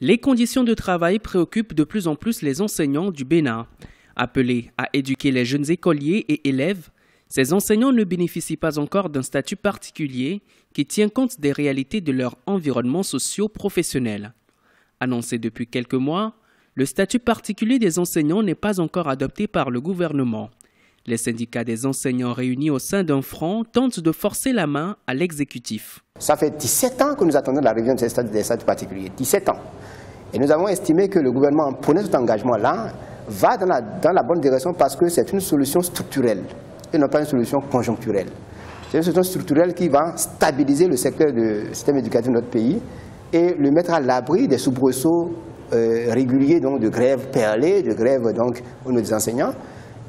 Les conditions de travail préoccupent de plus en plus les enseignants du Bénin. Appelés à éduquer les jeunes écoliers et élèves, ces enseignants ne bénéficient pas encore d'un statut particulier qui tient compte des réalités de leur environnement socio-professionnel. Annoncé depuis quelques mois, le statut particulier des enseignants n'est pas encore adopté par le gouvernement. Les syndicats des enseignants réunis au sein d'un front tentent de forcer la main à l'exécutif. Ça fait 17 ans que nous attendons la révision des statuts particuliers, 17 ans. Et nous avons estimé que le gouvernement, en prenant cet engagement-là, va dans la bonne direction parce que c'est une solution structurelle et non pas une solution conjoncturelle. C'est une solution structurelle qui va stabiliser le secteur du système éducatif de notre pays et le mettre à l'abri des soubresauts réguliers donc, de grèves perlées, de grèves donc, au niveau des enseignants.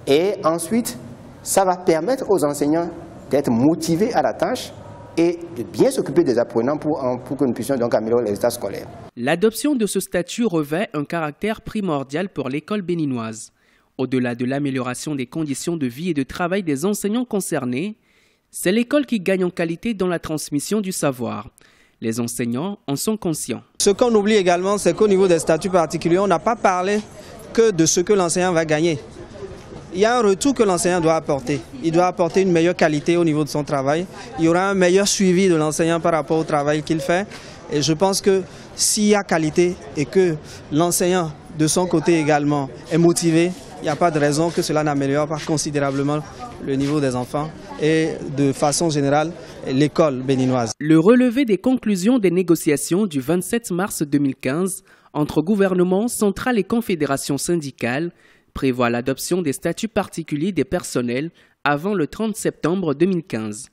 Et ensuite, ça va permettre aux enseignants d'être motivés à la tâche et de bien s'occuper des apprenants pour que nous puissions donc améliorer les résultats scolaires. L'adoption de ce statut revêt un caractère primordial pour l'école béninoise. Au-delà de l'amélioration des conditions de vie et de travail des enseignants concernés, c'est l'école qui gagne en qualité dans la transmission du savoir. Les enseignants en sont conscients. Ce qu'on oublie également, c'est qu'au niveau des statuts particuliers, on n'a pas parlé que de ce que l'enseignant va gagner. Il y a un retour que l'enseignant doit apporter. Il doit apporter une meilleure qualité au niveau de son travail. Il y aura un meilleur suivi de l'enseignant par rapport au travail qu'il fait. Et je pense que s'il y a qualité et que l'enseignant, de son côté également, est motivé, il n'y a pas de raison que cela n'améliore pas considérablement le niveau des enfants et de façon générale l'école béninoise. Le relevé des conclusions des négociations du 27 mars 2015 entre gouvernement central et confédération syndicale prévoit l'adoption des statuts particuliers des personnels avant le 30 septembre 2015.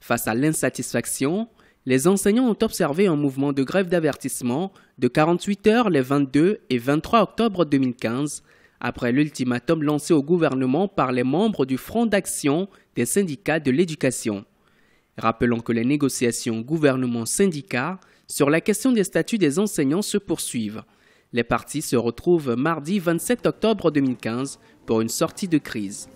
Face à l'insatisfaction, les enseignants ont observé un mouvement de grève d'avertissement de 48 heures les 22 et 23 octobre 2015, après l'ultimatum lancé au gouvernement par les membres du Front d'action des syndicats de l'éducation. Rappelons que les négociations gouvernement-syndicats sur la question des statuts des enseignants se poursuivent. Les partis se retrouvent mardi 27 octobre 2015 pour une sortie de crise.